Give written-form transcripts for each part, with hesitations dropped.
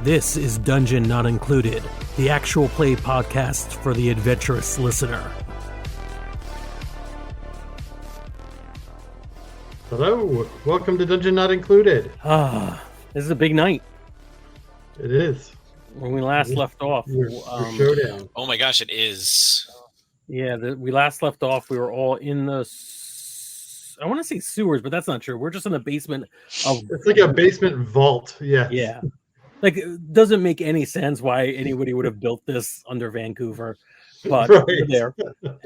This is Dungeon Not Included, the actual play podcast for the adventurous listener. Hello, welcome to Dungeon Not Included. This is a big night. It is. When we last left off. Your showdown. Oh my gosh, it is. Yeah, we last left off, we were all in the... I want to say sewers, but that's not true. We're just in the basement of... It's like a basement vault, yes. Yeah. Like, it doesn't make any sense why anybody would have built this under Vancouver, but we're there.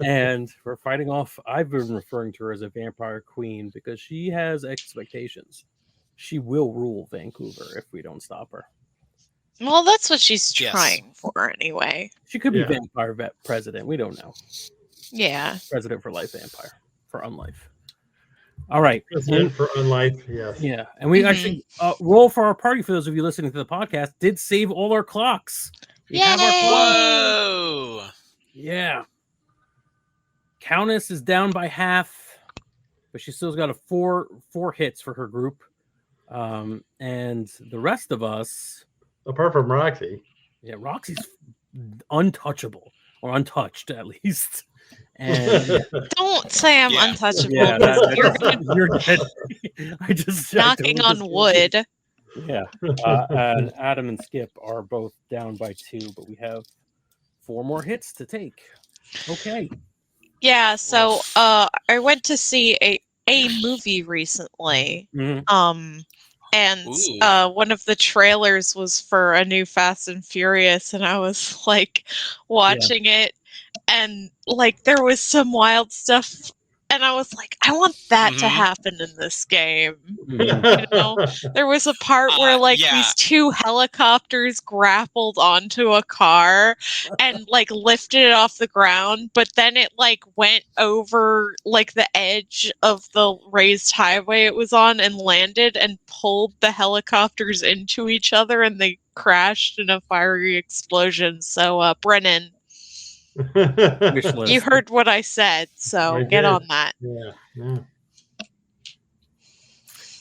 And we're fighting off, I've been referring to her as a vampire queen because she has expectations. She will rule Vancouver if we don't stop her. Well, that's what she's trying for anyway. She could be vampire president. We don't know. Yeah. President for life vampire. For unlife. All right. President for unlife, yes. Yeah. And we actually roll for our party, for those of you listening to the podcast, did save all our clocks. We have our clocks. Whoa! Yeah. Countess is down by half, but she still's got a four hits for her group. And the rest of us, apart from Roxy. Yeah, Roxy's untouchable, or untouched at least. And don't say I'm untouchable. Yeah, you're dead. I just knocking on wood. Yeah. And Adam and Skip are both down by 2, but we have 4 more hits to take. Okay. Yeah, so I went to see a movie recently. Mm-hmm. And one of the trailers was for a new Fast and Furious, and I was like watching it, and like there was some wild stuff, and I was like, I want that to happen in this game. You know, there was a part where these 2 helicopters grappled onto a car and like lifted it off the ground, but then it like went over like the edge of the raised highway it was on and landed and pulled the helicopters into each other, and they crashed in a fiery explosion. So Brennan, you heard what I said, so get on that.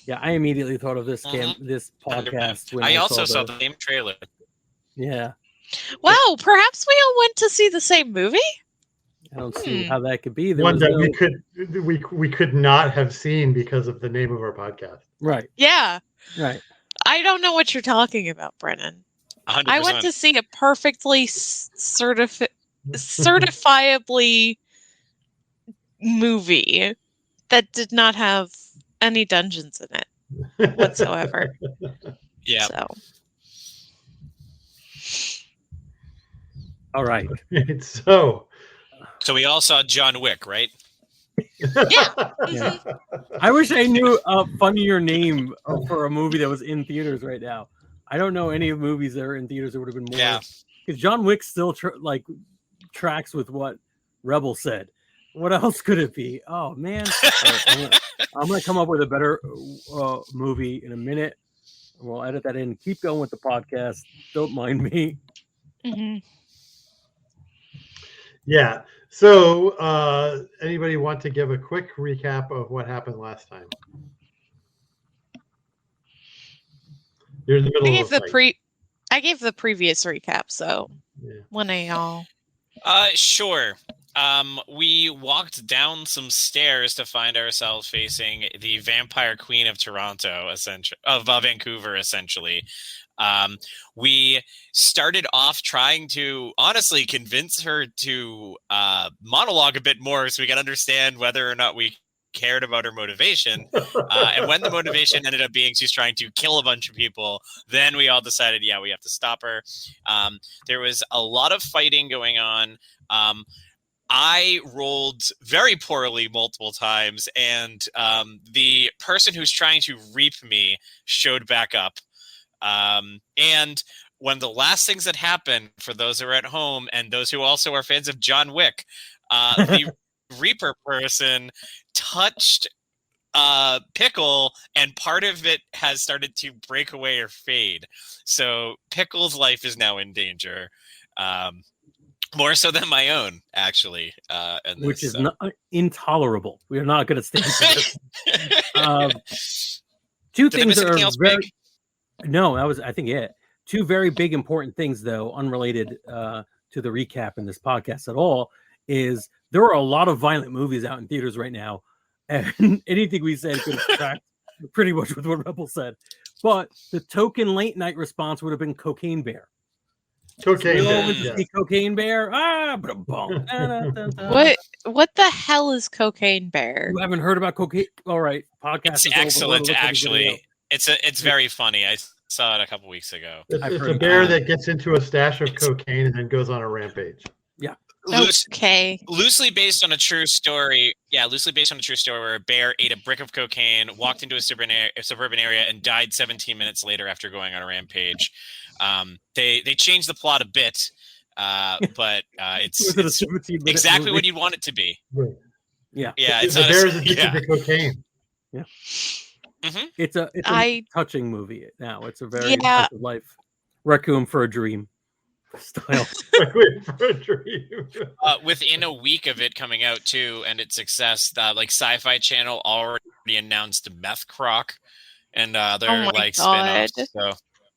Yeah, I immediately thought of this this podcast when I also saw the same trailer. Yeah. Wow, perhaps we all went to see the same movie? I don't see how that could be. One that we could not have seen because of the name of our podcast. Right. Yeah. Right. I don't know what you're talking about, Brennan. 100%. I went to see a perfectly certifiably movie that did not have any dungeons in it whatsoever. Yeah. All right. So we all saw John Wick, right? Yeah. I wish I knew a funnier name for a movie that was in theaters right now. I don't know any movies that are in theaters that would have been more. Yeah. Because John Wick still tracks with what Rebel said. What else could it be? Oh man, I'm gonna come up with a better movie in a minute. We'll edit that in. Keep going with the podcast. Don't mind me. Mm-hmm. Yeah. So, anybody want to give a quick recap of what happened last time? You're in the middle of the fight. I gave the previous recap, so when I y'all. Sure. We walked down some stairs to find ourselves facing the Vampire Queen of Vancouver, essentially. We started off trying to honestly convince her to monologue a bit more so we could understand whether or not we cared about her motivation. And when the motivation ended up being she's trying to kill a bunch of people, then we all decided, we have to stop her. There was a lot of fighting going on. I rolled very poorly multiple times, and the person who's trying to reap me showed back up. And one of the last things that happened, for those who are at home and those who also are fans of John Wick, the Reaper person touched Pickle, and part of it has started to break away or fade. So Pickle's life is now in danger. More so than my own, actually. Which is not intolerable. We are not going to stand for this. Two things that are very... No, that was, I think, it. Two very big, important things, though, unrelated to the recap in this podcast at all, is there are a lot of violent movies out in theaters right now, and anything we said could have tracked pretty much with what Rebel said. But the token late night response would have been Cocaine Bear. Cocaine Bear. Yeah. Cocaine Bear. What the hell is Cocaine Bear? You haven't heard about cocaine? All right, podcast. It's excellent, actually. It's very funny. I saw it a couple weeks ago. It's a bear that gets into a stash of cocaine and then goes on a rampage. Yeah. Loosely based on a true story. Yeah, loosely based on a true story where a bear ate a brick of cocaine, walked into a suburban area, and died 17 minutes later after going on a rampage. They changed the plot a bit, but it's exactly what you'd want it to be. Right. Yeah. Yeah. The bear is addicted to cocaine. Yeah. Mm-hmm. It's a touching movie now. It's a very life. Requiem for a Dream style. Requiem for a Dream. Within a week of it coming out too, and its success, like Sci-Fi Channel already announced Meth Croc, and they're spin-offs. So,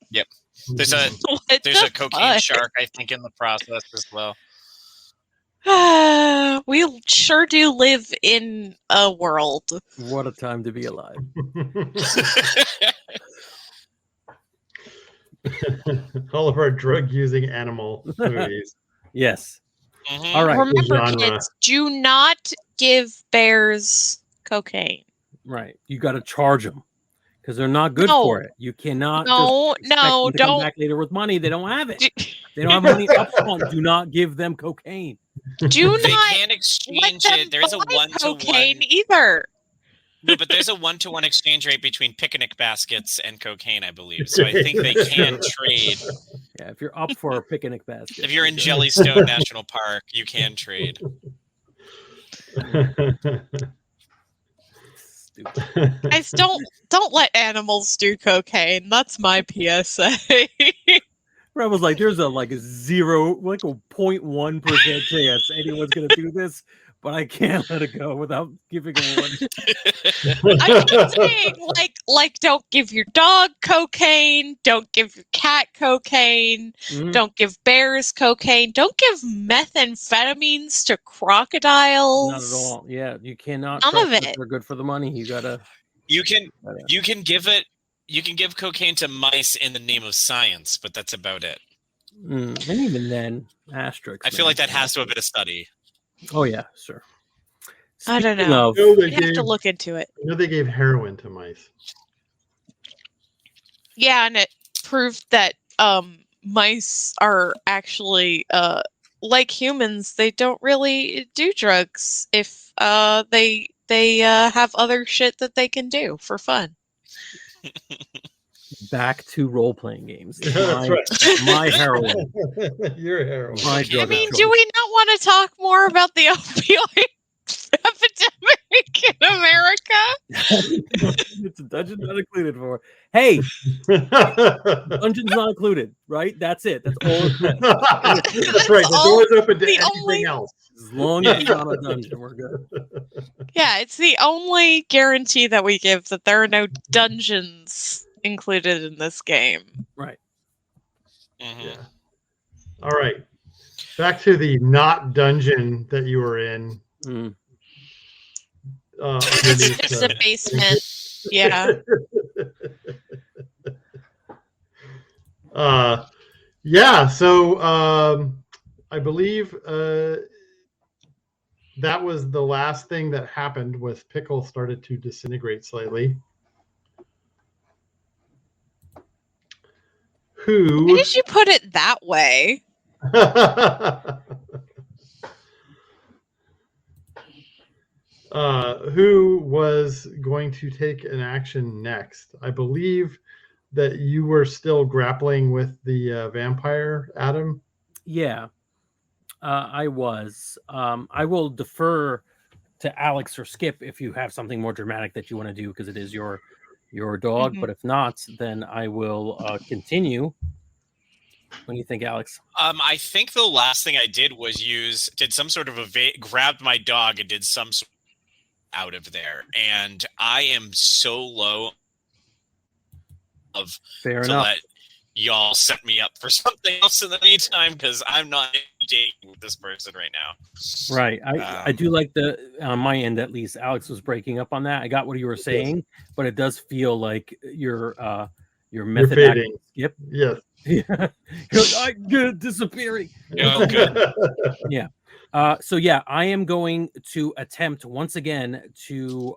yep. There's a cocaine shark, I think, in the process as well. We sure do live in a world. What a time to be alive. All of our drug-using animal movies. Yes. Mm-hmm. All right. Remember, kids, do not give bears cocaine. Right. You got to charge them because they're not good for it. You cannot. Don't. Come back later with money. They don't have it. They don't have money up front. Do not give them cocaine. They can't exchange it. There's a 1-to-1 cocaine either. No, but there's a 1-to-1 exchange rate between picnic baskets and cocaine, I believe. So I think they can trade. Yeah, if you're up for a picnic basket. If you're in Jellystone National Park, you can trade. Stupid. Guys, don't let animals do cocaine. That's my PSA. Rebel's like, there's a 0.1% chance anyone's gonna do this, but I can't let it go without giving them one. I'm just saying, like, don't give your dog cocaine, don't give your cat cocaine, don't give bears cocaine, don't give methamphetamines to crocodiles. Not at all. Yeah, you cannot. None of it. They're good for the money. You gotta. You can give it. You can give cocaine to mice in the name of science, but that's about it. And even then, asterisks. I feel like that has to have been a study. Oh yeah, sure. I don't know. You have to look into it. I know they gave heroin to mice. Yeah, and it proved that mice are actually like humans. They don't really do drugs if they have other shit that they can do for fun. Back to role-playing games. That's right. My heroin. Your heroin. My drug. I mean, do we not want to talk more about the opioid epidemic in America? It's a dungeon not included for. Hey, dungeon's not included, right? That's it. That's all it says. That's right. The door's open to anything else. As long as it's not a dungeon, we're good. Yeah, it's the only guarantee that we give that there are no dungeons included in this game. Right. Mm-hmm. Yeah. All right. Back to the not dungeon that you were in. It's a basement. Yeah. Yeah. So I believe that was the last thing that happened. Was Pickle started to disintegrate slightly. Who? Why did you put it that way? Who was going to take an action next? I believe that you were still grappling with the vampire, Adam. Yeah, I was. I will defer to Alex or Skip if you have something more dramatic that you want to do, because it is your dog. But if not, then I will continue. What do you think, Alex? I think the last thing I did was did some sort of grabbed my dog and did some sort out of there, and I am so low of Fair to enough. let y'all set me up for something else in the meantime, because I'm not dating with this person right now. Right. I do like on my end at least, Alex was breaking up on that. I got what you were saying, but it does feel like your method acting, Skip. Yes. Yeah. You're like, I'm good disappearing. Oh, good. Yeah. So yeah, I am going to attempt once again to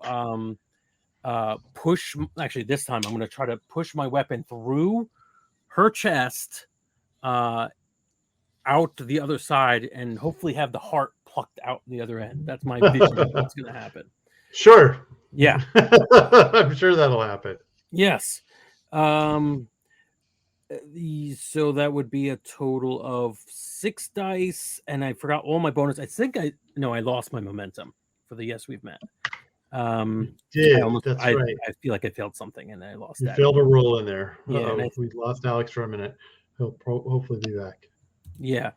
push. Actually, this time I'm going to try to push my weapon through her chest, out the other side, and hopefully have the heart plucked out the other end. That's my vision of what's going to happen. Sure. Yeah. I'm sure that'll happen. Yes. So that would be a total of 6 dice, and I forgot all my bonus. I think I lost my momentum for the yes we've met. That's right. I feel like I failed something and I lost You that. failed a roll in there. Yeah, we lost Alex for a minute. He'll hopefully be back. Yeah.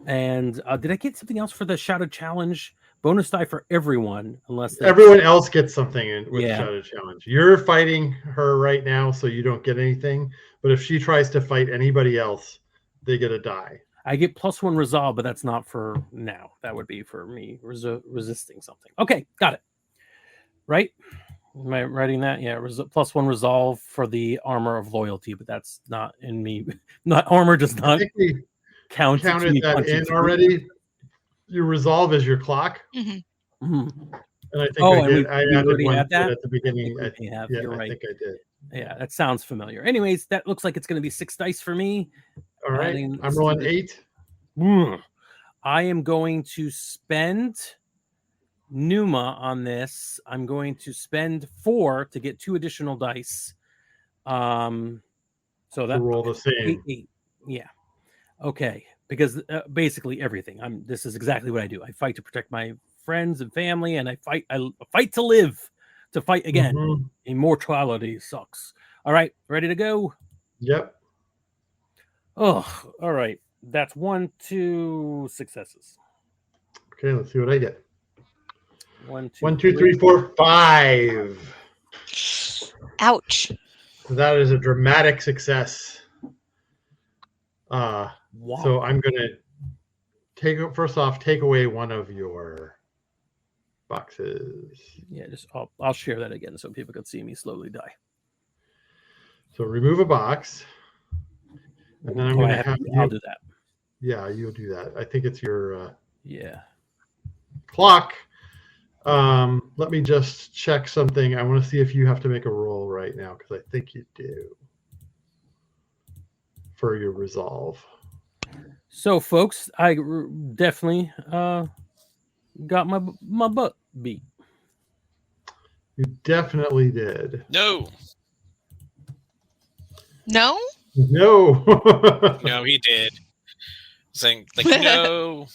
And did I get something else for the shouted challenge? Bonus die for everyone, unless everyone else gets something with Yeah. shouted challenge. You're fighting her right now, so you don't get anything. But if she tries to fight anybody else, they get a die. I get +1 resolve, but that's not for now. That would be for me resisting something. Okay, got it. Right? Am I writing that? Yeah, +1 resolve for the armor of loyalty, but that's not in me. Not armor does not count. Counted that in already. Your resolve is your clock. Mm-hmm. Mm-hmm. And I think I added one at that at the beginning. You're right. I think I did. Yeah, that sounds familiar. Anyways, that looks like it's going to be 6 dice for me. All right. I'm rolling 8. I am going to spend Numa on this. I'm going to spend 4 to get 2 additional dice. So that roll the same. 8. Yeah. Okay. Because basically everything. This is exactly what I do. I fight to protect my friends and family, and I fight to live, to fight again. Mm-hmm. Immortality sucks. All right, ready to go? Yep. Oh, all right. That's 2 successes. Okay, let's see what I get. 1, 1, 2, 3, 4, 5. Ouch. That is a dramatic success. Wow. So I'm gonna take away one of your boxes. Yeah, I'll share that again so people can see me slowly die. So remove a box, and then I'm gonna I'll do that. Yeah, you'll do that. I think it's your clock. Let me just check something. I want to see if you have to make a roll right now, because I think you do for your resolve. So, folks, I definitely got my butt beat. You definitely did. No. No? No. No, he did. Saying like no.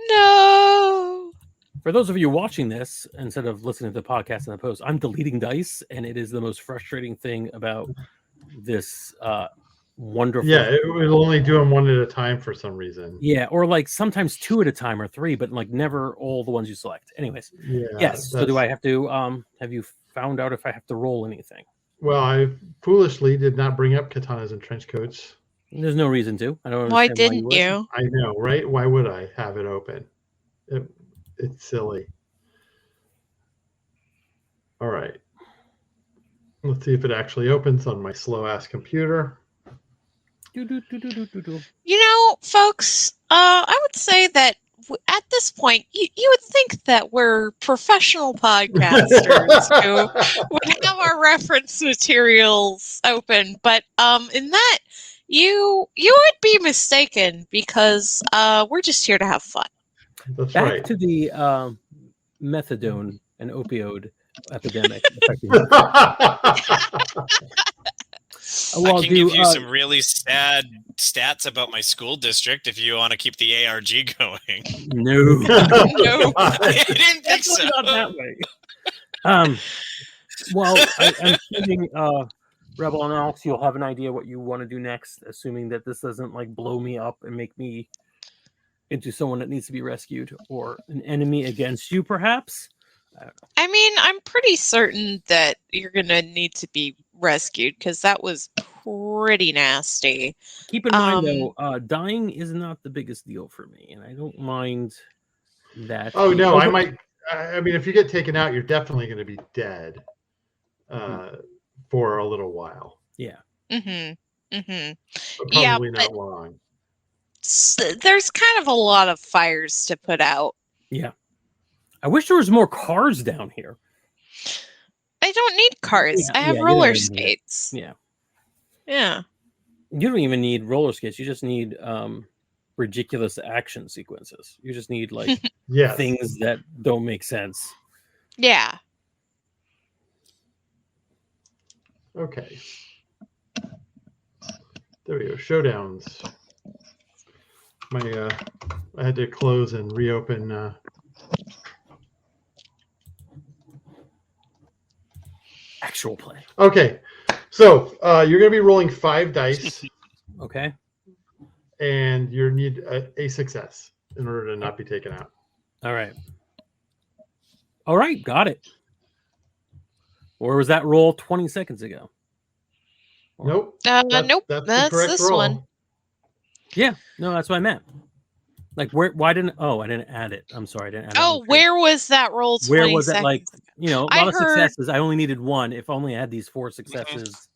No. For those of you watching this, instead of listening to the podcast and the post, I'm deleting dice, and it is the most frustrating thing about this wonderful. Yeah, it will only do them one at a time for some reason. Yeah, or like sometimes 2 at a time or 3, but like never all the ones you select. Anyways, yes. So do I have to? Have you found out if I have to roll anything? Well, I foolishly did not bring up Katanas and Trenchcoats. There's no reason to. I don't. Why didn't you? I know, right? Why would I have it open? It's silly. All right. Let's see if it actually opens on my slow ass computer. You know, folks, I would say that at this point, you would think that we're professional podcasters who would have our reference materials open, but in that, you would be mistaken, because we're just here to have fun. That's Back right. to the methadone and opioid epidemic. Well, I can give you some really sad stats about my school district if you want to keep the ARG going. No. No. I didn't think so. Definitely not that way. Well, I'm assuming Rebel and Alex, you'll have an idea what you want to do next, assuming that this doesn't like blow me up and make me into someone that needs to be rescued or an enemy against you, perhaps. I mean, I'm pretty certain that you're gonna need to be rescued because that was pretty nasty. Keep in mind, though, dying is not the biggest deal for me, and I don't mind that. Oh no, I might. I mean, if you get taken out, you're definitely going to be dead for a little while. Yeah. Mm-hmm. Mm-hmm. But Yeah, probably not long. There's kind of a lot of fires to put out. Yeah. I wish there was more cars down here. I don't need cars. Yeah, I have you don't roller even need it. skates. Yeah. Yeah. You don't even need roller skates. You just need ridiculous action sequences. You just need like Yes. things that don't make sense. Yeah. Okay. There we go. Showdowns. I had to close and reopen. Actual play. Okay. So you're going to be rolling 5 dice. Okay. And you need a success in order to not be taken out. All right. All right. Got it. Or was that roll 20 seconds ago? Nope. Nope. That's the That's correct this roll. one. Yeah. No, that's what I meant. Like, why didn't? Oh, I didn't add it. I'm sorry, I didn't add it. Oh, where was that roll? 20 Where was it? seconds Like, ago? a lot of successes. I only needed one. If only I had these 4 successes.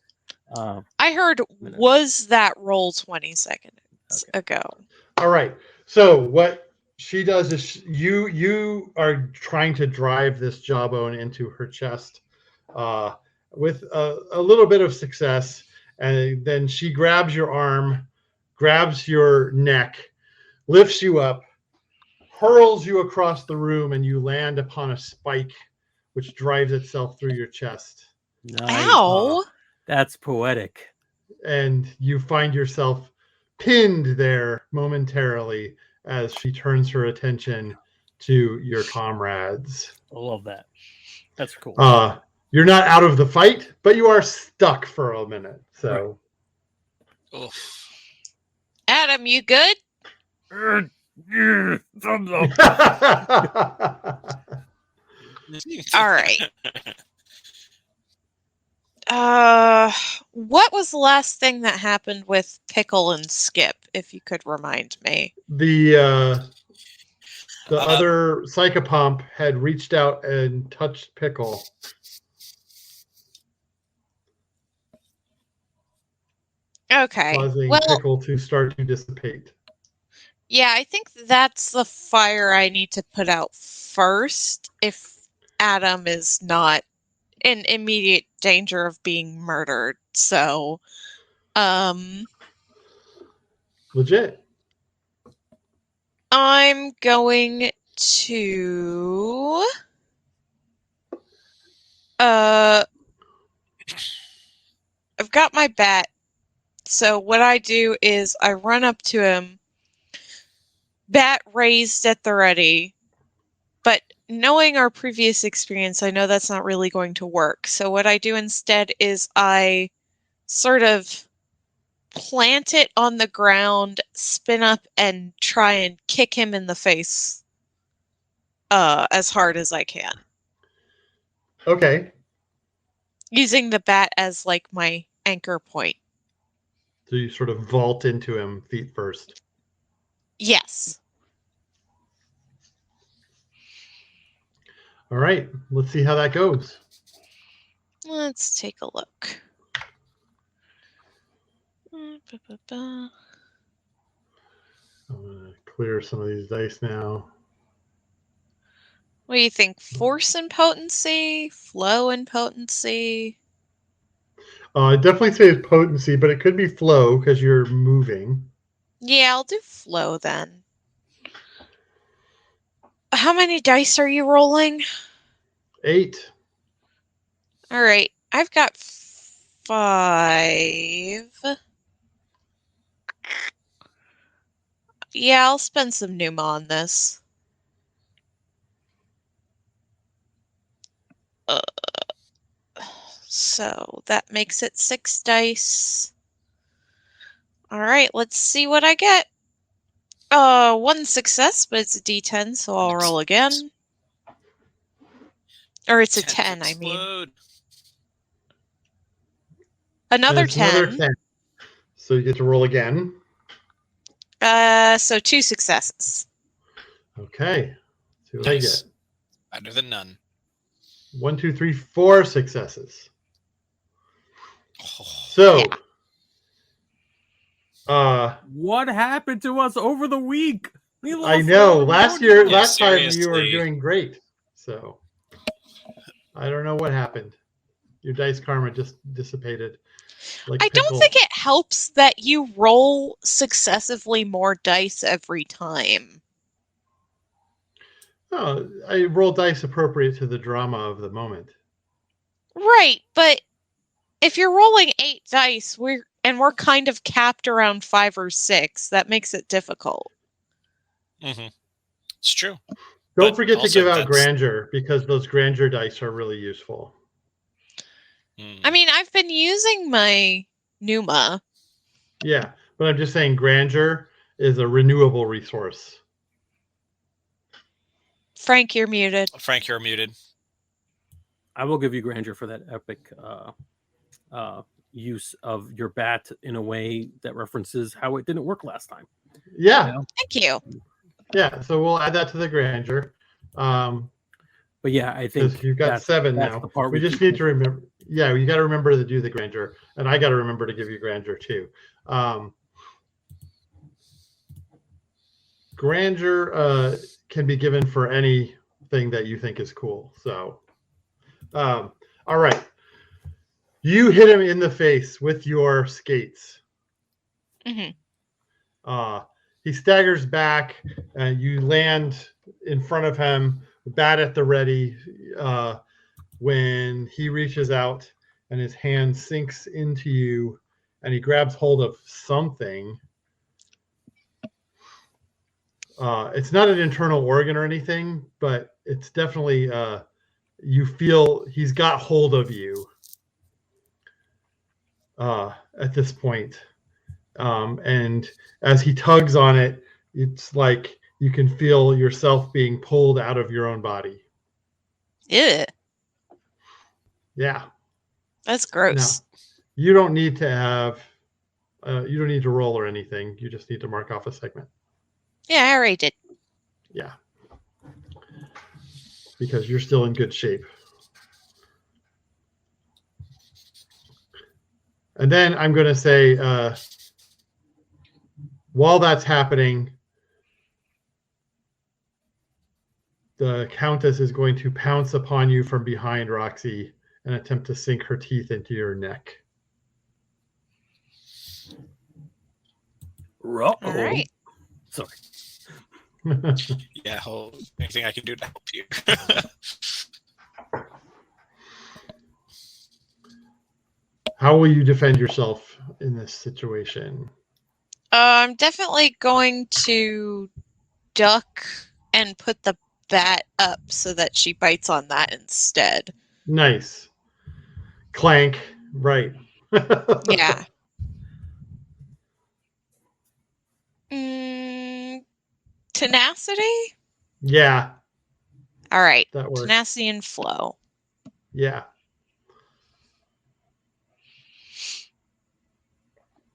I heard, was that roll 20 seconds ago? All right. So what she does is you are trying to drive this jawbone into her chest with a little bit of success, and then she grabs your arm, grabs your neck, lifts you up, hurls you across the room, and you land upon a spike which drives itself through your chest. Nice. Ow. That's poetic. And you find yourself pinned there momentarily as she turns her attention to your comrades. I love that. That's cool. You're not out of the fight, but you are stuck for a minute. So, Oof. Adam, you good? Thumbs up. All right. What was the last thing that happened with Pickle and Skip, if you could remind me? The other psychopomp had reached out and touched Pickle. Okay. Causing Well, Pickle to start to dissipate. yeah, I think that's the fire I need to put out first if Adam is not in immediate danger of being murdered. So, Legit. I'm going to I've got my bat. So what I do is I run up to him, bat raised at the ready, but knowing our previous experience, I know that's not really going to work. So what I do instead is I sort of plant it on the ground, spin up, and try and kick him in the face as hard as I can. Okay. Using the bat as like my anchor point. So you sort of vault into him feet first. Yes. All right. Let's see how that goes. Let's take a look. I'm going to clear some of these dice now. What do you think? Force and potency? Flow and potency? I'd definitely say it's potency, but it could be flow because you're moving. Yeah, I'll do flow then. How many dice are you rolling? 8. All right. I've got 5. Yeah, I'll spend some Numa on this. So that makes it 6 dice. All right, let's see what I get. 1 success, but it's a D10, so I'll roll again. Or it's a 10, I mean. Explode. Another It's another 10. 10. So you get to roll again. So 2 successes. Okay. See what Nice. I get. Better than none. 1, 2, 3, 4 successes. Oh, So, What happened to us over the week? We I lost know all last the year, money. Yeah, last time you were seriously. doing great. So, I don't know what happened. Your dice karma just dissipated. Like I don't think it helps that you roll successively more dice every time. Oh, I roll dice appropriate to the drama of the moment. Right, but if you're rolling 8 dice, we're kind of capped around 5 or 6. That makes it difficult. Mm-hmm. It's true. Don't But forget to also give out that's- grandeur, because those grandeur dice are really useful. I mean, I've been using my Numa. Yeah, but I'm just saying grandeur is a renewable resource. Frank, you're muted. Frank, you're muted. I will give you grandeur for that epic use of your bat in a way that references how it didn't work last time. Yeah, You know? Thank you. yeah. So we'll add that to the grandeur. But yeah, I Because think you've got 7 that's now. the part We just keep need to remember. Yeah, you got to remember to do the grandeur, and I got to remember to give you grandeur too. Grandeur can be given for anything that you think is cool. So, all right. You hit him in the face with your skates. Mm-hmm. He staggers back, and you land in front of him, bat at the ready. When he reaches out and his hand sinks into you, and he grabs hold of something. It's not an internal organ or anything, but it's definitely you feel he's got hold of you at this point. And as he tugs on it, it's like you can feel yourself being pulled out of your own body. Ew. Yeah. That's gross. No, you don't need to have, you don't need to roll or anything. You just need to mark off a segment. Yeah, I already did. Yeah. Because you're still in good shape. And then I'm going to say, while that's happening, the Countess is going to pounce upon you from behind, Roxy, and attempt to sink her teeth into your neck. All right. Sorry. Yeah, anything I can do to help you. How will you defend yourself in this situation? I'm definitely going to duck and put the bat up so that she bites on that instead. Nice. Clank. Right. Yeah. Tenacity? Yeah. All right. That works. Tenacity and flow. Yeah.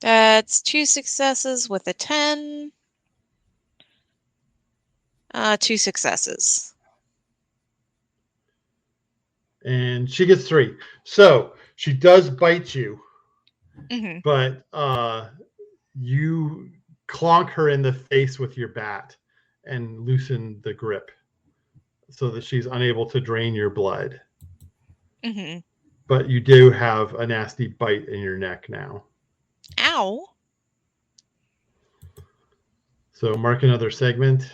That's 2 successes with a 10. 2 successes. And she gets 3. So she does bite you, Mm-hmm. but you clonk her in the face with your bat and loosen the grip so that she's unable to drain your blood. Mm-hmm. But you do have a nasty bite in your neck now. Ow. So mark another segment.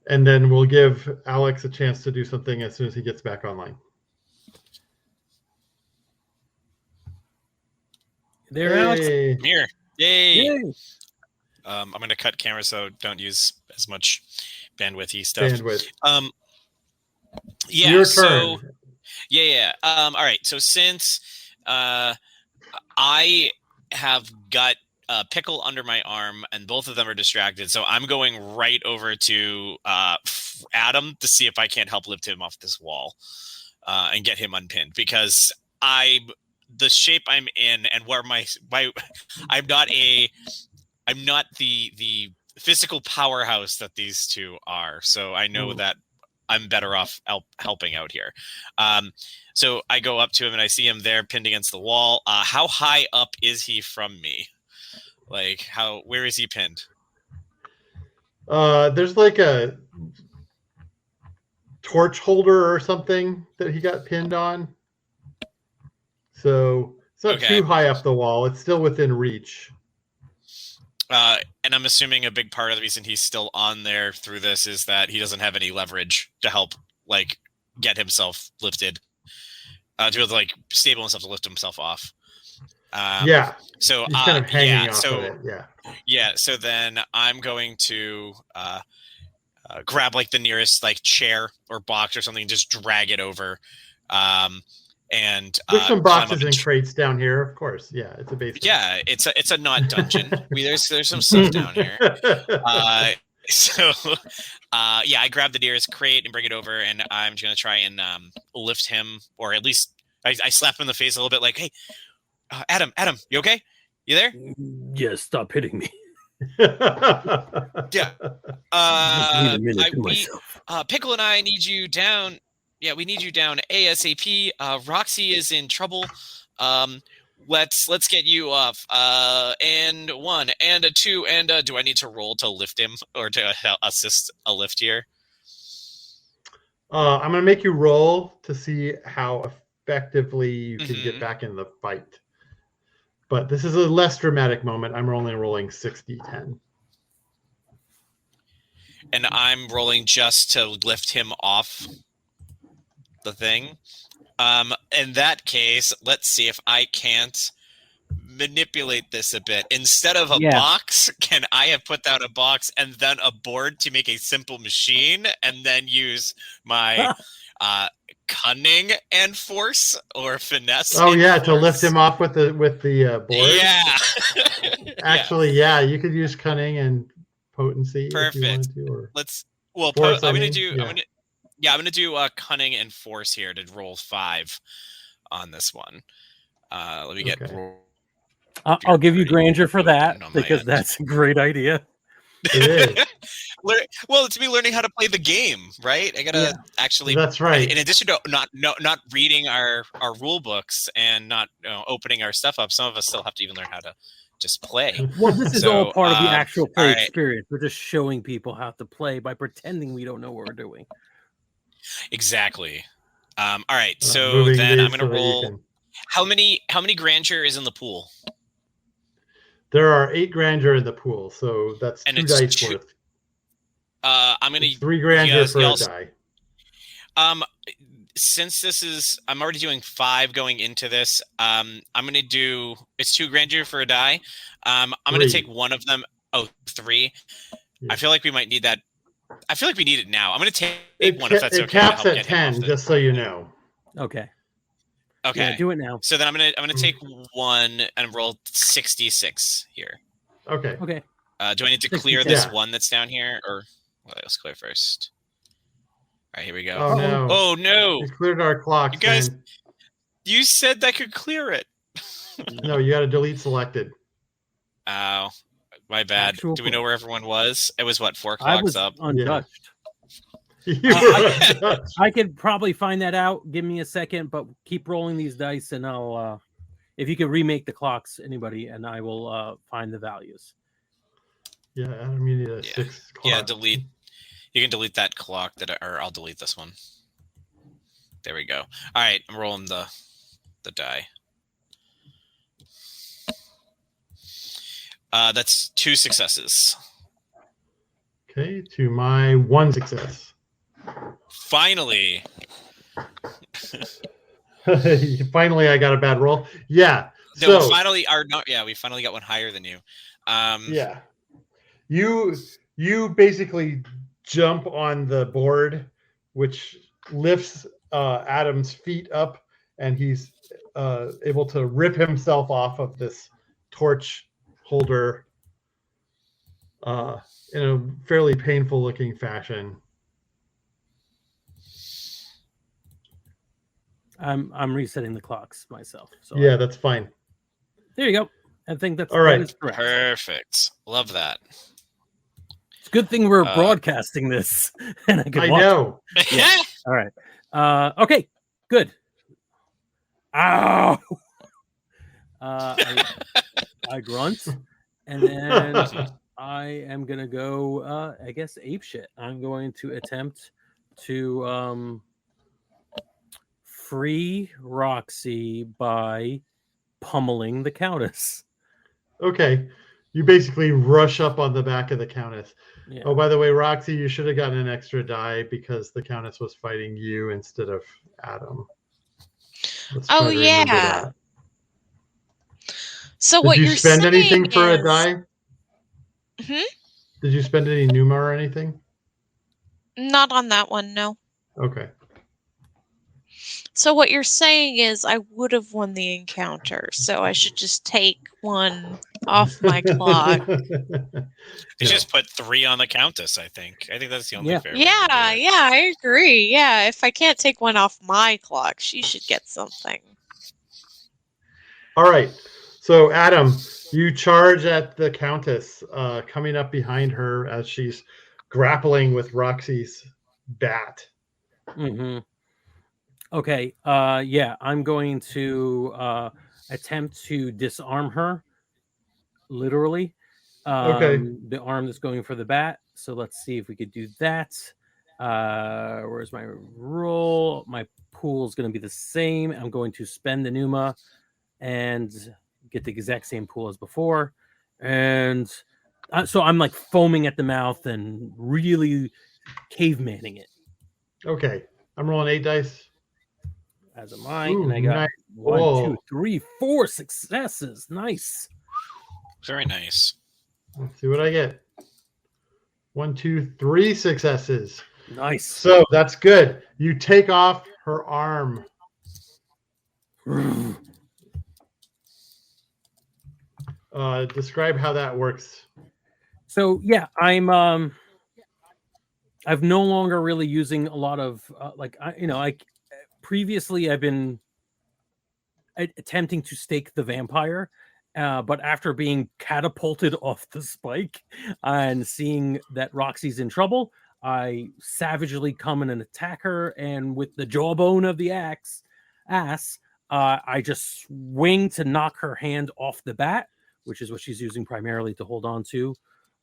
and then we'll give Alex a chance to do something as soon as he gets back online. There, Alex. Hey. I'm here. Yay! Yay. I'm going to cut camera so don't use as much bandwidthy stuff. Bandwidth. Yeah. Your So turn. yeah. All right. So since I have got a pickle under my arm and both of them are distracted, so I'm going right over to Adam to see if I can't help lift him off this wall and get him unpinned, because the shape I'm in and where I'm not the physical powerhouse that these two are. So I know that I'm better off helping out here. So I go up to him and I see him there pinned against the wall. How high up is he from me? Like, where is he pinned? There's like a torch holder or something that he got pinned on. So it's not too high up the wall. It's still within reach. And I'm assuming a big part of the reason he's still on there through this is that he doesn't have any leverage to help, like, get himself lifted, to be able to, like, stable himself to lift himself off. Yeah. So he's kind of hanging off of it. Yeah. Yeah. So then I'm going to grab like the nearest like chair or box or something, and just drag it over. And there's some boxes and crates down here, of course. Yeah, it's a basement. Yeah, it's a not dungeon. There's some stuff down here. Yeah, I grab the nearest crate and bring it over, and I'm just gonna try and lift him, or at least I slap him in the face a little bit, like, "Hey, Adam, you okay? You there?" Yeah, stop hitting me. Yeah. I need a minute to myself. Pickle and I need you down. Yeah, we need you down ASAP. Roxy is in trouble. Let's get you off. And 1 and a 2 and do I need to roll to lift him or to assist a lift here? I'm gonna make you roll to see how effectively you can get back in the fight. But this is a less dramatic moment. I'm only rolling 6d10. And I'm rolling just to lift him off the thing. In that case, let's see if I can't manipulate this a bit. Instead of a box, can I have put down a box and then a board to make a simple machine, and then use my cunning and force or finesse? Oh yeah, to lift him off with the board. Yeah. Actually, yeah, you could use cunning and potency. Perfect. If you wanted to, or force, I'm gonna do cunning and force here to roll 5 on this one. Let me get. I'll give you Granger for that, because that's a great idea. It is. Well, it's me learning how to play the game, right? I gotta actually. That's right. In addition to not reading our rule books and not opening our stuff up, some of us still have to even learn how to just play. Well, this is all part of the actual play experience. We're just showing people how to play by pretending we don't know what we're doing. Exactly. All right. So then I'm gonna roll. How many grandeur is in the pool? There are 8 grandeur in the pool, so that's 2 dice worth. I'm gonna 3 grandeur for a die. Since this is, I'm already doing 5 going into this. I'm gonna do. It's 2 grandeur for a die. I'm gonna take one of them. Oh, 3. Yeah. I feel like we might need that. I feel like we need it now. I'm gonna take one if that's okay. It caps at 10, just so you know. Okay. Okay. Yeah, do it now. So then I'm gonna take 1 and roll 66 here. Okay. Okay. Do I need to clear this one that's down here, or let's clear first? All right, here we go. Oh no! Oh no! We cleared our clock. You guys, you said that could clear it. No, you got to delete selected. Oh, my bad. Do we know where everyone was? It was what, 4 clocks I was up? Untouched. Yeah. I could probably find that out. Give me a second, but keep rolling these dice, and I'll. If you could remake the clocks, anybody, and I will find the values. Yeah, Adam, you need a 6 clock. Yeah, delete. You can delete that clock or I'll delete this one. There we go. All right, I'm rolling the die. That's 2 successes. Okay, to my 1 success. Finally. Finally, I got a bad roll. Yeah. No, So finally, we finally got one higher than you. yeah, you basically jump on the board, which lifts Adam's feet up, and he's able to rip himself off of this torch holder in a fairly painful looking fashion. I'm resetting the clocks myself. So Yeah, that's fine. there you go. I think that's All right. that is correct. Perfect. Love that. It's a good thing we're broadcasting this, and I can watch. Know. Yeah. All right. Okay. Good. Ow. I grunt, and then I am gonna go. I guess ape shit. I'm going to attempt to free Roxy by pummeling the Countess. Okay. You basically rush up on the back of the Countess. Yeah. Oh, by the way, Roxy, you should have gotten an extra die because the Countess was fighting you instead of Adam. Let's try to remember that. So Did what you you're spend saying anything for is... a die? Did you spend any Numa or anything? Not on that one, no. Okay. So what you're saying is I would have won the encounter, so I should just take one off my clock. Just put 3 on the Countess, I think. I think that's the only fair way to do it. Yeah, I agree. Yeah, if I can't take one off my clock, she should get something. All right. So, Adam, you charge at the Countess, coming up behind her as she's grappling with Roxy's bat. Mm-hmm. Okay. Yeah, I'm going to attempt to disarm her. Literally. The arm that's going for the bat. So let's see if we could do that. Where's my roll? My pool is going to be the same. I'm going to spend the Numa and get the exact same pool as before. And so I'm like foaming at the mouth and really cavemaning it. Okay. I'm rolling 8 dice. As am I. And I got 1, 2, 3, 4 successes. Nice. Very nice. Let's see what I get. 1, 2, 3 successes. Nice. So that's good. You take off her arm. Describe how that works. So yeah, I've no longer really using a lot of previously I've been attempting to stake the vampire, but after being catapulted off the spike and seeing that Roxy's in trouble, I savagely come in and attack her, and with the jawbone of the ass, I just swing to knock her hand off the bat, which is what she's using primarily to hold on to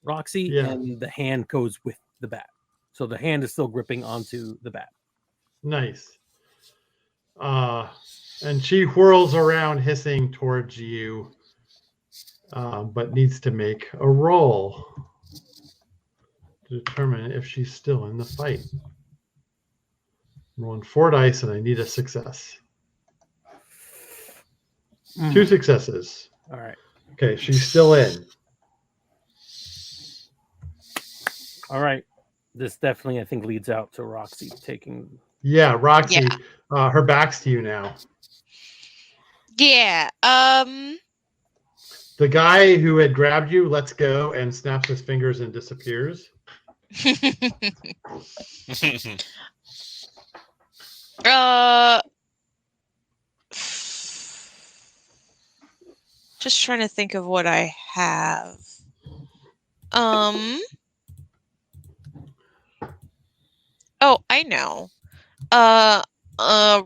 Roxy, and the hand goes with the bat. So the hand is still gripping onto the bat. Nice. And she whirls around hissing towards you, but needs to make a roll to determine if she's still in the fight. I'm rolling 4 dice and I need a success. 2 successes. All right. Okay, she's still in. All right. This definitely, I think, leads out to Roxy taking... Yeah, Roxy, her back's to you now. Yeah. The guy who had grabbed you lets go and snaps his fingers and disappears. Just trying to think of what I have. Oh, I know.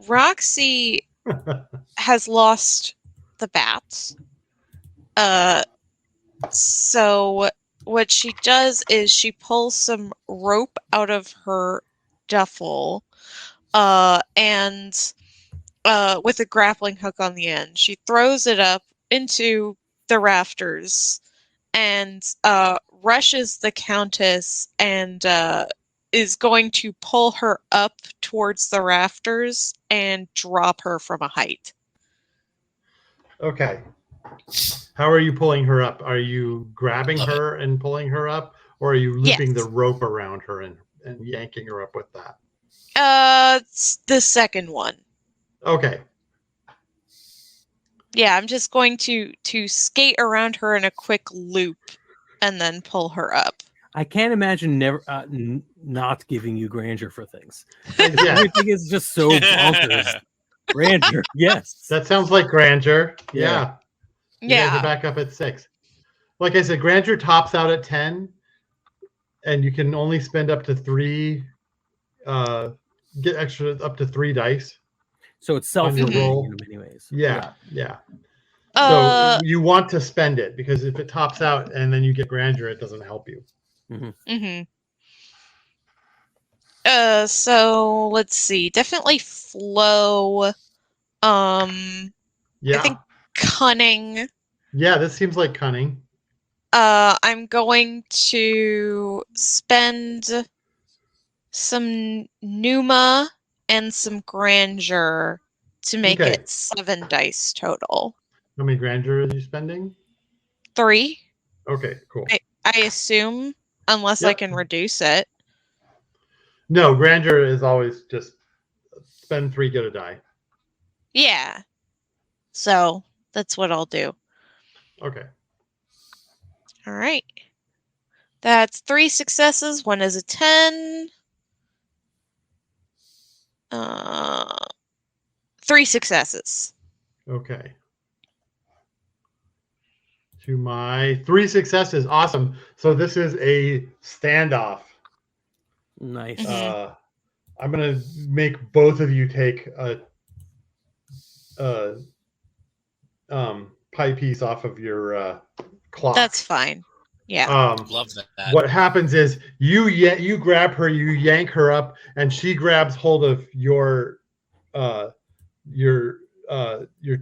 Roxy has lost the bats. So what she does is she pulls some rope out of her duffel, and with a grappling hook on the end, she throws it up into the rafters and rushes the Countess and is going to pull her up towards the rafters and drop her from a height. Okay. How are you pulling her up? Are you grabbing Love her and pulling her up, or are you looping the Yes. rope around her and yanking her up with that? It's the second one. Okay. Yeah, I'm just going to skate around her in a quick loop and then pull her up. I can't imagine never not giving you grandeur for things. Yeah. Everything is just so bonkers. Grandeur, yes. That sounds like grandeur. Yeah. Yeah. You guys are Yeah. back up at 6. Like I said, grandeur tops out at 10, and you can only spend up to 3, get extra up to 3 dice. So it's On your self-limiting roll. in many ways. Yeah. So you want to spend it, because if it tops out and then you get grandeur, it doesn't help you. Mm-hmm. So let's see. Definitely flow. Yeah. I think cunning. Yeah, this seems like cunning. I'm going to spend some pneuma and some grandeur to make Okay. it 7 dice total. How many grandeur are you spending? 3, Okay, cool. I assume, unless I Yep. can reduce it. No, grandeur is always just spend 3, get a die. Yeah. So that's what I'll do. Okay. All right. That's 3 successes. 1 is a 10. 3 successes. Okay. To my 3 successes. Awesome. So this is a standoff. Nice. Mhm. I'm going to make both of you take a pie piece off of your clock. That's fine. Yeah. Love that. What happens is you grab her, you yank her up, and she grabs hold of your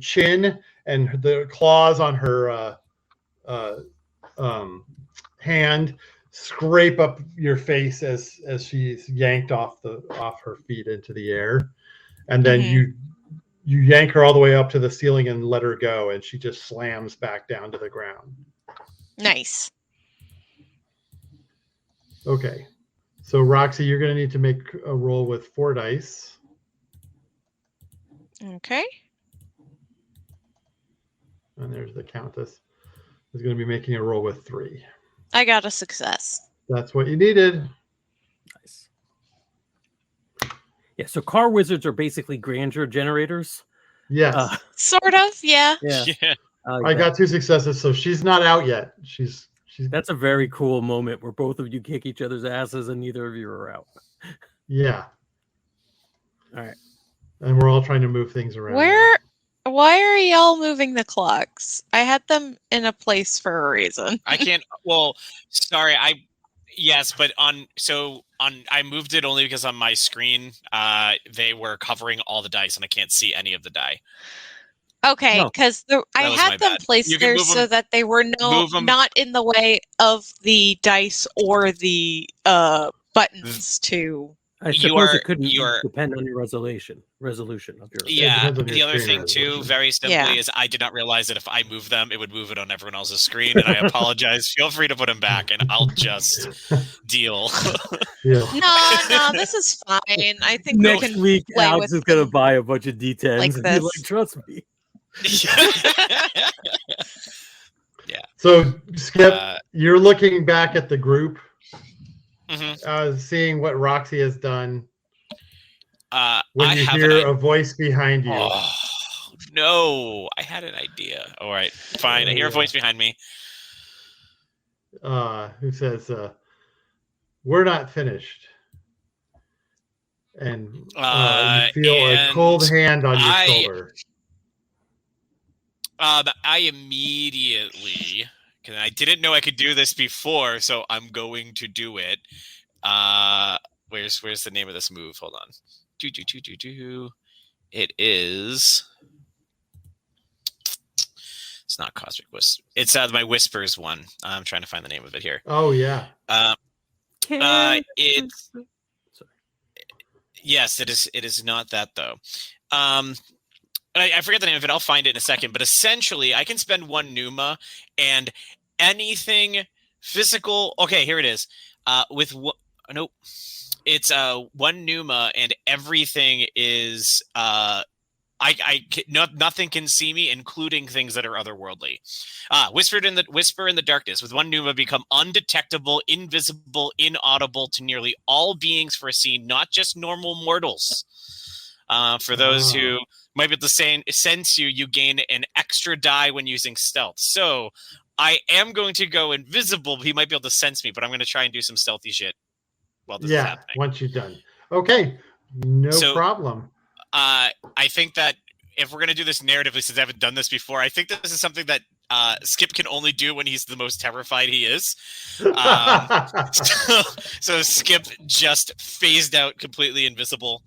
chin, and the claws on her hand scrape up your face as she's yanked off her feet into the air, and then Mhm. you yank her all the way up to the ceiling and let her go, and she just slams back down to the ground. Nice. Okay, so Roxy, you're going to need to make a roll with 4 dice. Okay. And there's the Countess is going to be making a roll with 3. I got a success. That's what you needed. Nice. Yeah, so car wizards are basically grandeur generators. Yes. Sort of, yeah. Yeah. Yeah. I got 2 successes, so she's not out yet. She's That's a very cool moment where both of you kick each other's asses and neither of you are out. yeah. All right. And we're all trying to move things around. Why are y'all moving the clocks? I had them in a place for a reason. I can't. Well, sorry. Yes, but I moved it only because on my screen, they were covering all the dice, and I can't see any of the die. Okay, No. because I was had my them bad. placed You can there move so 'em- that they were move 'em. not in the way of the dice or the buttons to. I You suppose are- it couldn't you are- depend on your resolution of your. Yeah. depends on your The other screen thing too, resolution. very simply, Yeah. is I did not realize that if I move them, it would move it on everyone else's screen, and I apologize. Feel free to put them back, and I'll just deal. Yeah. No, this is fine. I think we Next can week, play Alex with is going to them buy a bunch of D10s like and be this. like, "Trust me." So Skip, Uh, you're looking back at the group, Mhm. seeing what Roxy has done. I When you have hear a voice behind you, Oh no! I had an idea. All right, fine. I hear a voice behind me. who says, "We're not finished," and you feel a cold and hand on your shoulder. I immediately, because I didn't know I could do this before, so I'm going to do it. Where's the name of this move? Hold on. It is It's not Cosmic Whisper. It's my Whispers one. I'm trying to find the name of it here. Oh yeah. It's yes, it is. It is not that though. I forget the name of it. I'll find it in a second. But essentially, I can spend 1 Numa and anything physical. Okay, here it is. Nope. It's 1 Numa and everything is nothing can see me, including things that are otherworldly. Whisper in the darkness. With 1 Numa, become undetectable, invisible, inaudible to nearly all beings for a scene, not just normal mortals. For those who might be able to sense you, you gain an extra die when using stealth. So I am going to go invisible. He might be able to sense me, but I'm going to try and do some stealthy shit while this is happening. Once you're done. Okay, no problem. I think that if we're going to do this narratively, since I haven't done this before, I think this is something that Skip can only do when he's the most terrified he is. So Skip just phased out completely invisible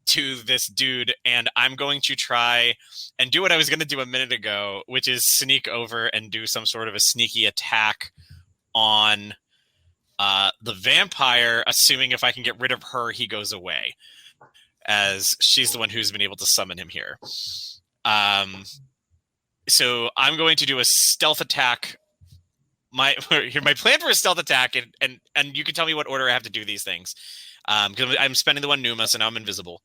to this dude, and I'm going to try and do what I was going to do a minute ago, which is sneak over and do some sort of a sneaky attack on the vampire, assuming if I can get rid of her, he goes away, as she's the one who's been able to summon him here. So I'm going to do a stealth attack. My plan for a stealth attack, and you can tell me what order I have to do these things. Because I'm spending the 1 Numa, so now I'm invisible.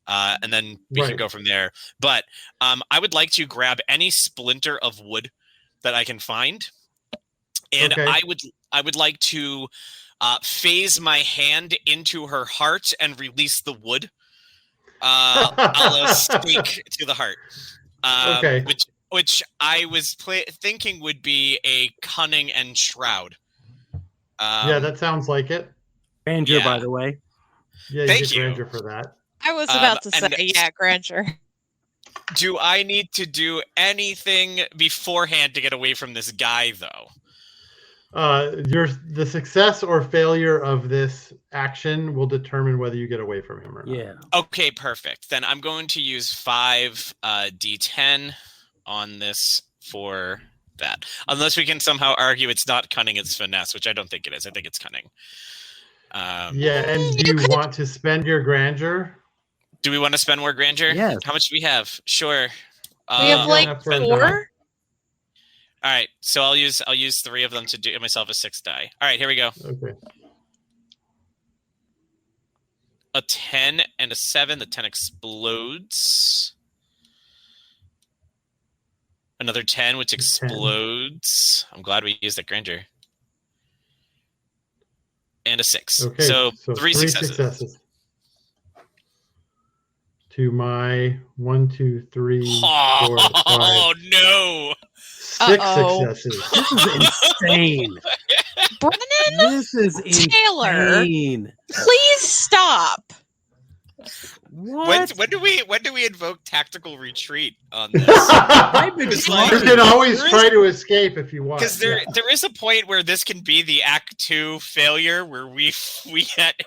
And then we can go from there. But I would like to grab any splinter of wood that I can find. And I would like to phase my hand into her heart and release the wood. I'll stake to the heart. Which I was thinking would be a cunning and shroud. Yeah, that sounds like it. Grandeur, by the way. Yeah, thank you. Grandeur for that. I was about to say, grandeur. Do I need to do anything beforehand to get away from this guy, though? The success or failure of this action will determine whether you get away from him or not. Yeah. Okay, perfect. Then I'm going to use 5 D10 on this for that. Unless we can somehow argue it's not cunning, it's finesse, which I don't think it is. I think it's cunning. Yeah, and do you want to spend your grandeur? Do we want to spend more grandeur? Yes. How much do we have? Sure. We have like 4. All right, so I'll use 3 of them to do myself a 6 die. All right, here we go. Okay. A 10 and a 7. The 10 explodes. Another 10, which explodes. 10. I'm glad we used that grandeur. And a 6. Okay, so 3 successes. To my 1, 2, 3, 4, 5. Oh no! 6 successes. This is insane. Brennan? This is Taylor, insane. Please stop. What? When do we invoke tactical retreat on this? You can always try to escape if you want. Because there is a point where this can be the Act 2 failure, where we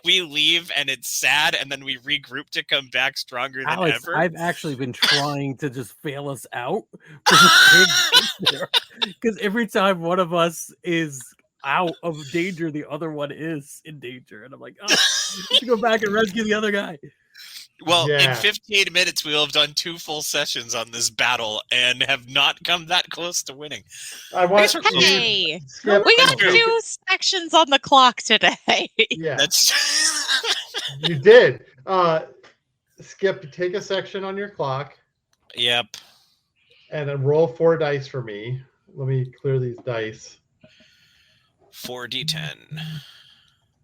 leave and it's sad, and then we regroup to come back stronger than ever. I've actually been trying to just fail us out because every time one of us is out of danger, the other one is in danger, and I'm like, oh, I have to go back and rescue the other guy. Well, in 15 minutes, we will have done 2 full sessions on this battle and have not come that close to winning. We got 2 sections on the clock today. Yeah, that's you did. Skip, take a section on your clock. Yep. And then roll 4 dice for me. Let me clear these dice. 4d10.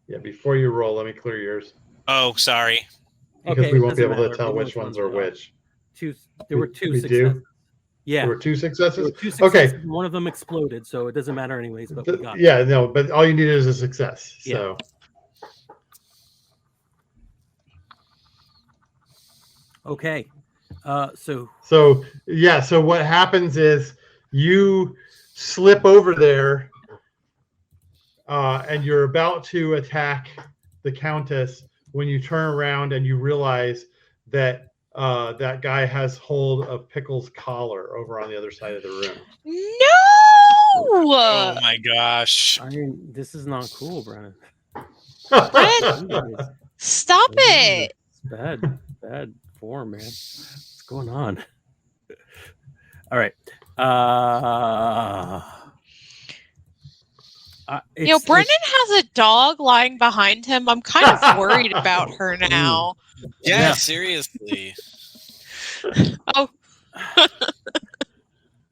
Yeah, before you roll, let me clear yours. Oh, sorry. Because we won't be able to tell which ones are which. There were 2 successes. Yeah. There were 2 successes? There were 2 successes. Okay. One of them exploded, so it doesn't matter anyways. But we got it. No, but all you need is a success. So. Okay. So what happens is you slip over there and you're about to attack the Countess when you turn around and you realize that that guy has hold of Pickle's collar over on the other side of the room. No! Oh my gosh. I mean, this is not cool, Brennan. Brennan, stop it! It's bad form, man. What's going on? All right. Brennan has a dog lying behind him. I'm kind of worried about her now. Yeah, seriously. Oh.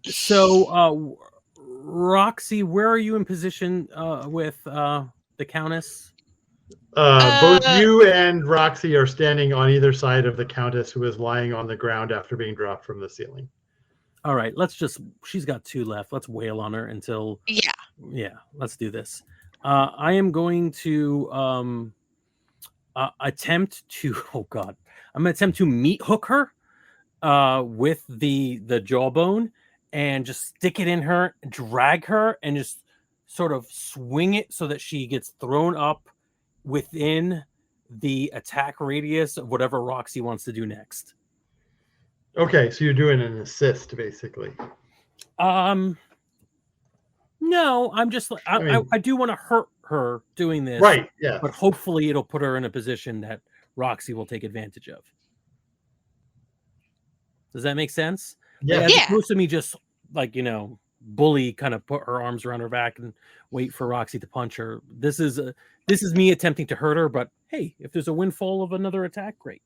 So, Roxy, where are you in position with the Countess? Both you and Roxy are standing on either side of the Countess, who is lying on the ground after being dropped from the ceiling. All right, she's got 2 left. Let's wail on her until... Yeah, let's do this. I am going to attempt to... Oh, God. I'm going to attempt to meat hook her with the jawbone and just stick it in her, drag her, and just sort of swing it so that she gets thrown up within the attack radius of whatever Roxy wants to do next. Okay, so you're doing an assist, basically. No, I'm just like I do want to hurt her doing this, right? Yeah, but hopefully it'll put her in a position that Roxy will take advantage of. Does that make sense? Yeah. Like, as opposed to me just like bully, kind of put her arms around her back and wait for Roxy to punch her. This is me attempting to hurt her, but hey, if there's a windfall of another attack, great.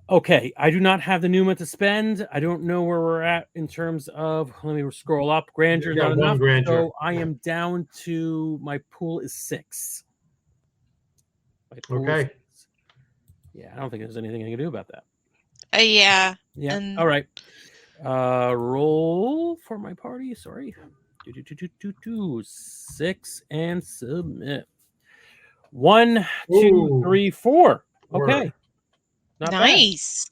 Okay, I do not have the Numa to spend. I don't know where we're at in terms of. Let me scroll up. Grandeur not enough. Grandeur. So I am down to my pool is 6. Okay. 6. Yeah, I don't think there's anything I can do about that. Yeah. Yeah. All right. Roll for my party. Sorry. 6 and submit. 1, 2, 3, 4. Okay. Not nice.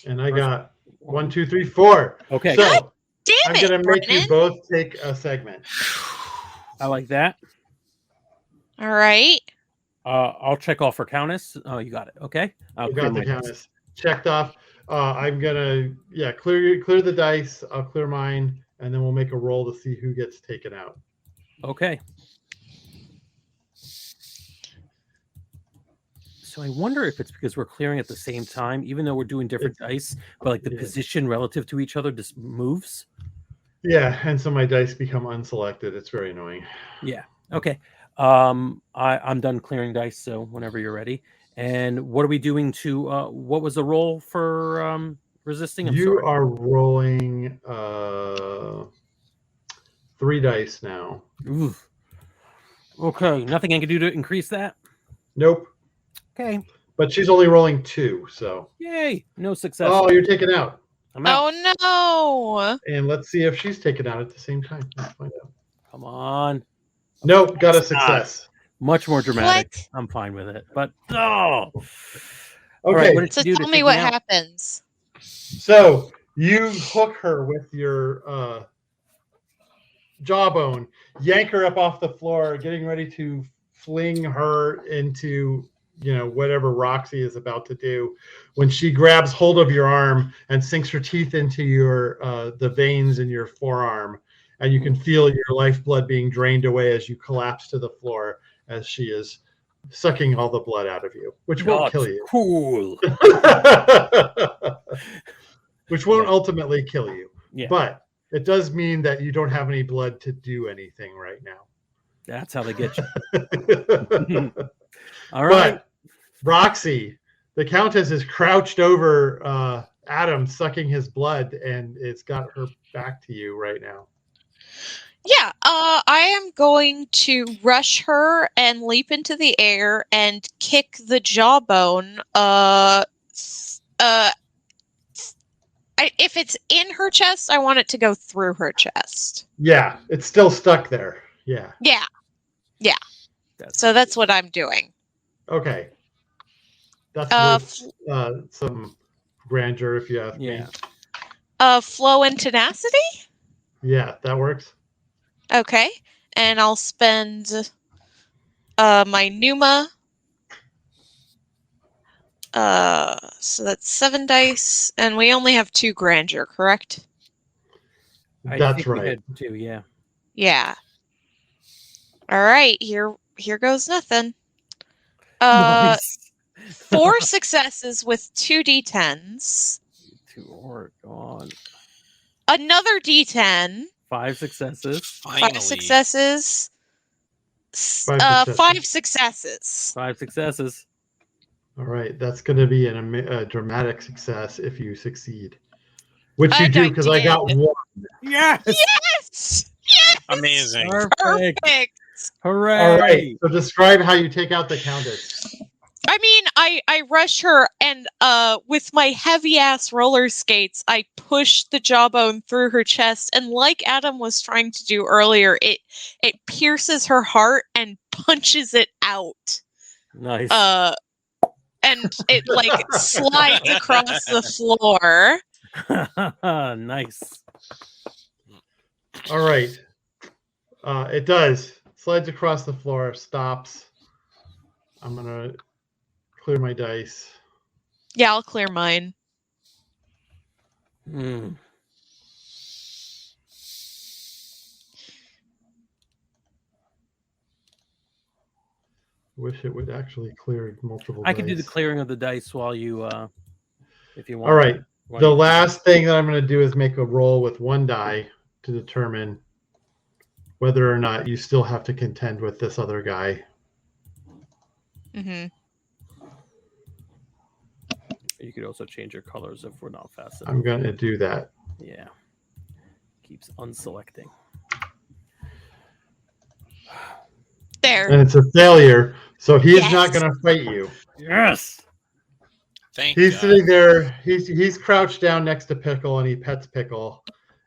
Bad. And I got 1, 2, 3, 4. Okay. So God damn I'm going to make you both take a segment. I like that. All right. I'll check off for Countess. Oh, you got it. Okay. You got the Countess checked off. I'm gonna clear the dice. I'll clear mine, and then we'll make a roll to see who gets taken out. Okay. So I wonder if it's because we're clearing at the same time, even though we're doing different dice, but like the position relative to each other just moves. Yeah, and so my dice become unselected. It's very annoying. Yeah. Okay. I'm done clearing dice, so whenever you're ready. And what are we doing to what was the roll for resisting? You are rolling 3 dice now. Ooh. Okay, nothing I can do to increase that? Nope. Okay. But she's only rolling 2, so. Yay, no success. Oh, you're taken out. I'm out. Oh, no. And let's see if she's taken out at the same time. Let's find out. Come on. Nope, got a success. Much more dramatic. What? I'm fine with it. But, Okay. Right, so tell me what happens. So you hook her with your jawbone, yank her up off the floor, getting ready to fling her into whatever Roxy is about to do, when she grabs hold of your arm and sinks her teeth into your the veins in your forearm, and you can feel your lifeblood being drained away as you collapse to the floor as she is sucking all the blood out of you, which won't kill you. Cool. Which won't ultimately kill you. Yeah. But it does mean that you don't have any blood to do anything right now. That's how they get you. All right. But Roxy, the Countess, is crouched over Adam, sucking his blood, and it's got her back to you right now. Yeah, I am going to rush her and leap into the air and kick the jawbone. If it's in her chest, I want it to go through her chest. Yeah, it's still stuck there. Yeah. Yeah. So that's what I'm doing. Okay. That's some grandeur, if you ask me. Flow and tenacity? Yeah, that works. Okay. And I'll spend my Numa So that's 7 dice, and we only have 2 grandeur, correct? I That's think we right. had 2, yeah. Yeah. All right, here goes nothing. Nice. 4 successes with 2 d10s. 2 are gone. Another d10. 5 successes. Finally. 5 successes. 5 successes. 5 successes. All right, that's going to be a dramatic success if you succeed, which you And do I because I got did. 1. Yes! Yes! Yes! Amazing. Perfect. Hooray! All right, so describe how you take out the Countess. I mean, I rush her, and with my heavy ass roller skates, I push the jawbone through her chest, and like Adam was trying to do earlier, it pierces her heart and punches it out. Nice. And it like slides across the floor. Nice. All right, it does. Slides across the floor, stops. I'm going to clear my dice. Yeah, I'll clear mine. Mm. Wish it would actually clear multiple I can do the dice. clearing of the dice while you, if you want. All right. While The you- last thing that I'm going to do is make a roll with 1 die to determine whether or not you still have to contend with this other guy. Mm-hmm. You could also change your colors if we're not fast enough. I'm going to do that. Yeah. Keeps unselecting. There. And it's a failure, so he is Yes. not going to fight you. Yes. Thank He's God. sitting there. He's crouched down next to Pickle, and he pets Pickle,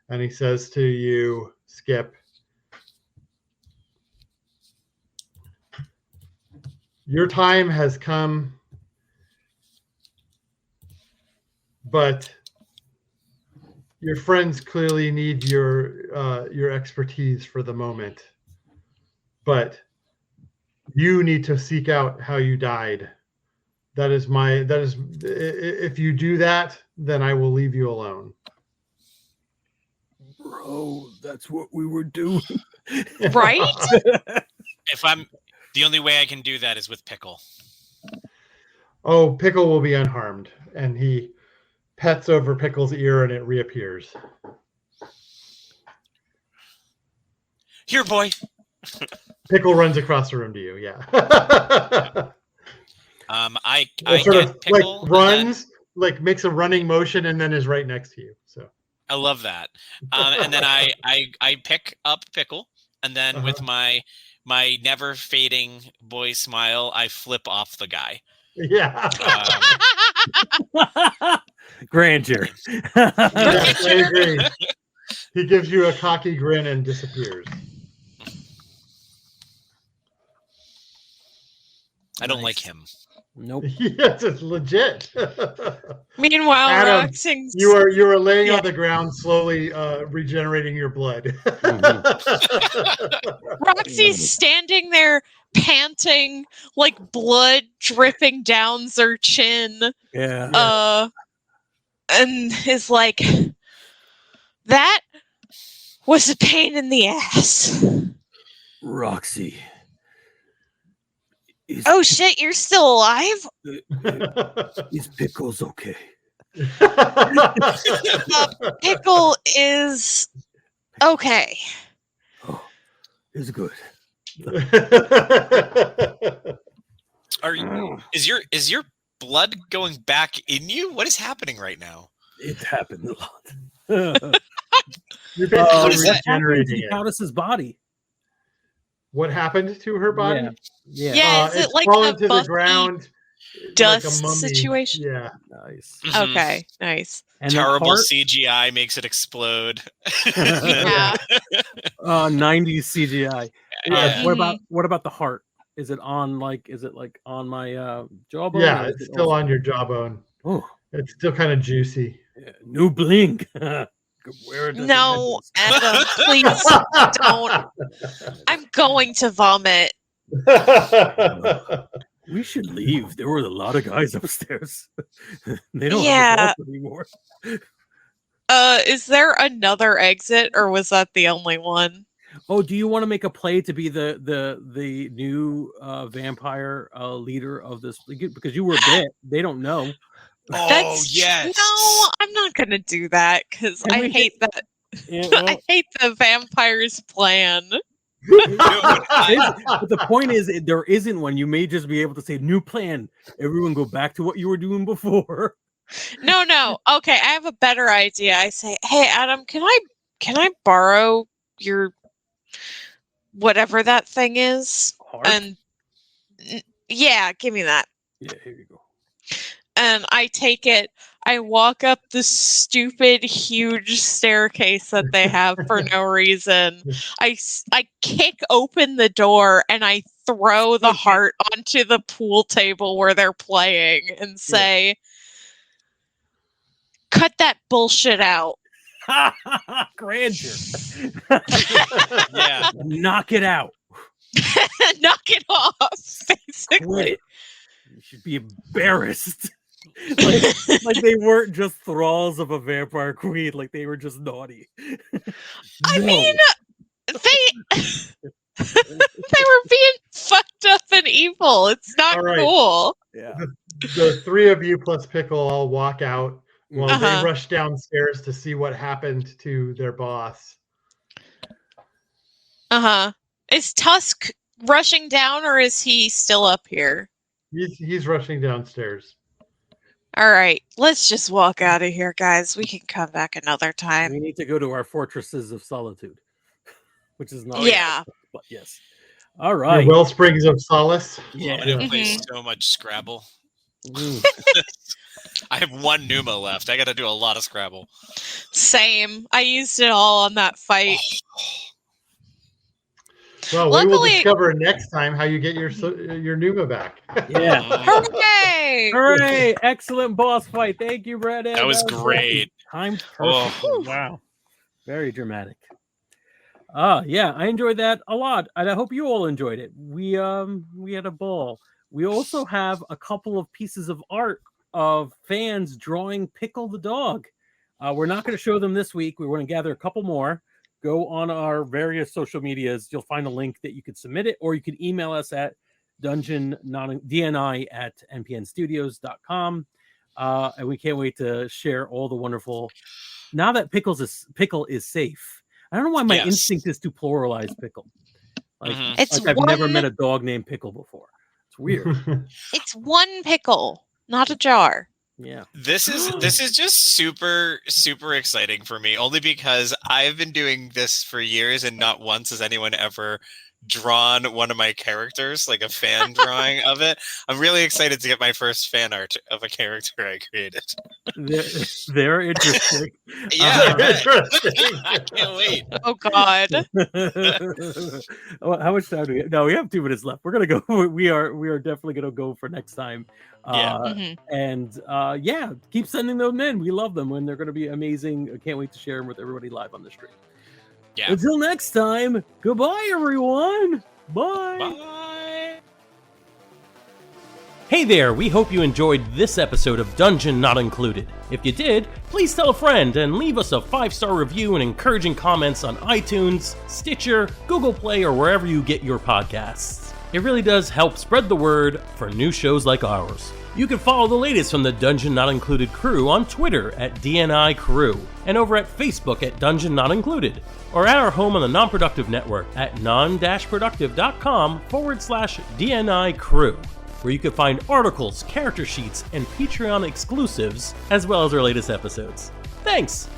and he says to you, Skip, your time has come, but your friends clearly need your expertise for the moment. But you need to seek out how you died. If you do that, then I will leave you alone. Bro, that's what we were doing. Right? If I'm the only way I can do that is with Pickle. Oh, Pickle will be unharmed, and he pets over Pickle's ear, and it reappears. Here, boy. Pickle runs across the room to you. Yeah. I sort get of Pickle. like runs, like makes a running motion, and then is right next to you. So I love that. And then I pick up Pickle, and then with my never fading boy smile, I flip off the guy. yeah. Grandeur. Yes, I agree. He gives you a cocky grin and disappears. I don't Nice. like him. Nope. Yes, it's legit. Meanwhile, Adam, Roxy's you are laying Yeah. on the ground, slowly regenerating your blood. Roxy's standing there panting, like blood dripping down her chin. Yeah. And is like, that was a pain in the ass. Roxy. Oh shit, you're still alive? Is Pickles okay? Pickle is okay. Oh, it's good. Is your blood going back in you? What is happening right now? It happened a lot. You're basically What is that? regenerating it. Countess's body. What happened to her body? Yeah. Yeah, is it it's like fallen the to the Buffy ground, dust like a mummy. situation? Yeah. Nice. Mhm. Okay, nice. And the Terrible heart? CGI makes it explode. Yeah. 90s CGI. Yeah. What about the heart? Is it on on my jawbone? Yeah, or is it's it still also- on your jawbone. Oh, It's still kind of juicy. yeah. New bling. Could wear it as a No, necklace. Adam, please don't. I'm going to vomit. We should leave. There were a lot of guys upstairs. They don't have a boss anymore. Is there another exit, or was that the only one? Oh, do you want to make a play to be the new vampire leader of this? Because you were bit. They don't know. Yes. No, I'm not gonna do that because I hate that. Yeah, well, I hate the vampire's plan. But the point is, there isn't one. You may just be able to say new plan. Everyone go back to what you were doing before. No. Okay, I have a better idea. I say, hey, Adam, can I borrow your whatever that thing is? Heart? And yeah, give me that. Yeah, here you go. And I take it. I walk up the stupid, huge staircase that they have for no reason. I kick open the door and I throw the heart onto the pool table where they're playing and say, cut that bullshit out. Grandeur. Yeah. Knock it out. Knock it off, basically. Quit. You should be embarrassed. like they weren't just thralls of a vampire queen, like they were just naughty. I mean, they were being fucked up and evil. It's not cool. Yeah. The three of you plus Pickle all walk out while they rush downstairs to see what happened to their boss. Is Tusk rushing down, or is he still up here? He's rushing downstairs. All right, let's just walk out of here, guys. We can come back another time. We need to go to our fortresses of solitude, which is not. Yeah. But yes. All right. Your wellsprings of solace. Yeah. I'm gonna play so much Scrabble. I have one Numa left. I got to do a lot of Scrabble. Same. I used it all on that fight. Well, we will discover next time how you get your Numa back. Yeah. Hooray! Hooray! Excellent boss fight. Thank you, Brett. That was great. Timed perfectly. Wow. Very dramatic. Yeah, I enjoyed that a lot, and I hope you all enjoyed it. We had a ball. We also have a couple of pieces of art of fans drawing Pickle the dog. We're not going to show them this week. We want to gather a couple more. Go on our various social medias. You'll find a link that you can submit it, or you can email us at DNI@npnstudios.com. And we can't wait to share all the wonderful. Now that Pickle is safe. I don't know why my instinct is to pluralize Pickle. Like, I've never met a dog named Pickle before. It's weird. It's one pickle, not a jar. Yeah. This is just super, super exciting for me, only because I've been doing this for years and not once has anyone ever drawn one of my characters, like a fan drawing of it. I'm really excited to get my first fan art of a character I created. They're interesting. Yeah, interesting. I can't wait. Oh God. How much time do we have? No, we have 2 minutes left. We're gonna go. We are definitely gonna go for next time. And keep sending them in. We love them, and they're gonna be amazing. I can't wait to share them with everybody live on the stream. Yeah. Until next time, goodbye, everyone. Bye. Bye. Hey there, we hope you enjoyed this episode of Dungeon Not Included. If you did, please tell a friend and leave us a 5-star review and encouraging comments on iTunes, Stitcher, Google Play, or wherever you get your podcasts. It really does help spread the word for new shows like ours. You can follow the latest from the Dungeon Not Included crew on Twitter at DNI Crew, and over at Facebook at Dungeon Not Included, or at our home on the Non-Productive Network at non-productive.com/DNI Crew, where you can find articles, character sheets, and Patreon exclusives, as well as our latest episodes. Thanks!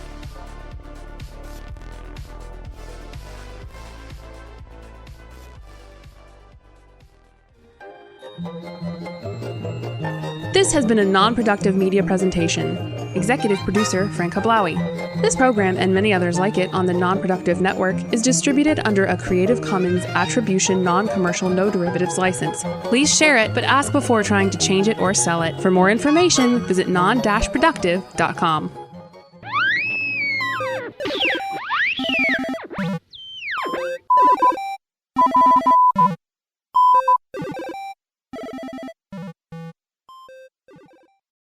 This has been a non-productive media presentation. Executive producer Frank Hablawi. This program and many others like it on the Non-Productive Network is distributed under a Creative Commons Attribution Non-Commercial No Derivatives license. Please share it, but ask before trying to change it or sell it. For more information, visit non-productive.com.